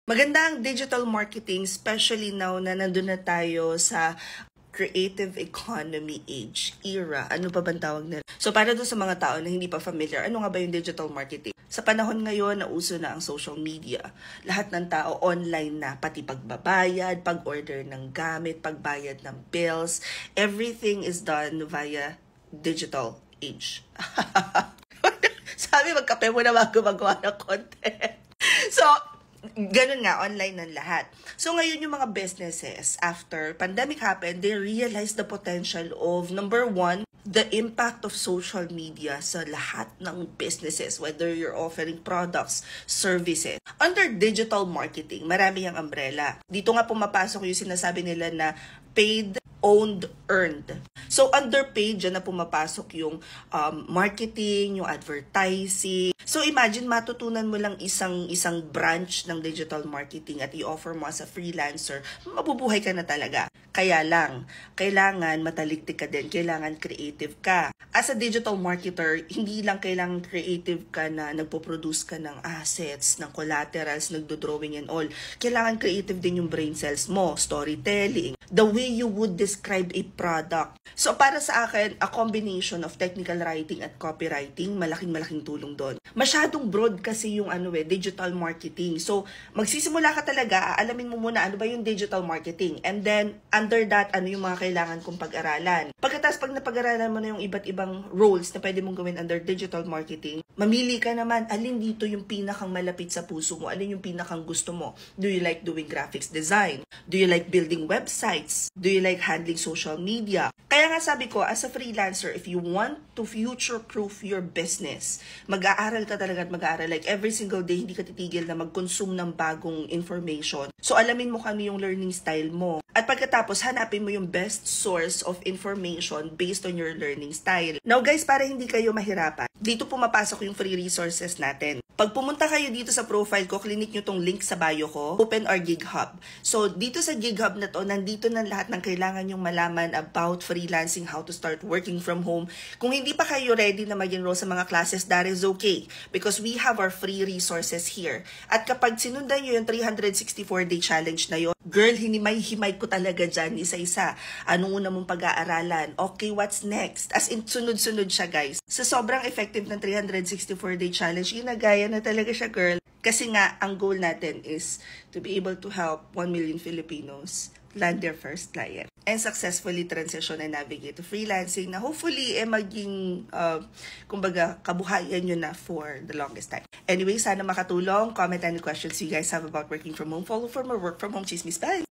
Maganda ang digital marketing, especially now na nandun na tayo sa creative economy age, era. Ano pa bang tawag nila? So para doon sa mga tao na hindi pa familiar, ano nga ba yung digital marketing? Sa panahon ngayon na uso na ang social media, lahat ng tao online na, pati pagbabayad, pag-order ng gamit, pagbayad ng bills, everything is done via digital age. Sabi, magkape mo na bago magawa ng content. So, ganun nga, online ng lahat. So ngayon yung mga businesses, after pandemic happened, they realized the potential of, number one, the impact of social media sa lahat ng businesses, whether you're offering products, services. Under digital marketing, marami yung umbrella. Dito nga pumapasok yung sinasabi nila na paid, owned, earned. So under paid, dyan na pumapasok yung marketing, yung advertising. So imagine matutunan mo lang isang branch ng digital marketing at i-offer mo as a freelancer, mabubuhay ka na talaga. Kaya lang, kailangan mataliktik ka din, kailangan creative ka. As a digital marketer, hindi lang kailangan creative ka na nagpo-produce ka ng assets, ng collaterals, nagdo-drawing and all. Kailangan creative din yung brain cells mo, storytelling, the way you would describe a product. So para sa akin, a combination of technical writing at copywriting, malaking tulong doon. Masyadong broad kasi yung digital marketing. So magsisimula ka talaga, alamin mo muna ano ba yung digital marketing. And then under that, ano yung mga kailangan kong pag-aralan. Pagkatapos pag napag-aralan mo na yung iba't ibang roles na pwede mong gawin under digital marketing, mamili ka naman, alin dito yung pinakang malapit sa puso mo, alin yung pinakang gusto mo. Do you like doing graphics design? Do you like building websites? Do you like handling social media? Kaya nga sabi ko, as a freelancer, if you want to future-proof your business, mag-aaral ka talaga at mag-aaral. Like every single day, hindi ka titigil na mag-consume ng bagong information. So alamin mo kami yung learning style mo. At pagkatapos, hanapin mo yung best source of information based on your learning style. Now guys, para hindi kayo mahirapan, dito pumapasok yung free resources natin. Pag pumunta kayo dito sa profile ko, click nyo tong link sa bio ko, open our Gig Hub. So dito sa Gig Hub na to, nandito na lahat ng kailangan nyong malaman about freelancing, how to start working from home. Kung hindi pa kayo ready na mag-enroll sa mga classes, that is okay. Because we have our free resources here. At kapag sinundan nyo yung 364-day challenge na yun, girl, hinimay-himay ko talaga dyan, isa-isa. Anong una mong pag-aaralan? Okay, what's next? As in, sunod-sunod siya, guys. Sa sobrang effective ng 364-day challenge, ginagaya na talaga siya, girl. Kasi nga, ang goal natin is to be able to help 1 million Filipinos land their first client and successfully transition and navigate to freelancing na hopefully maging, kumbaga, kabuhayan nyo na for the longest time. Anyway, sana makatulong. Comment any questions you guys have about working from home. Follow for more work from home chismis. Bye!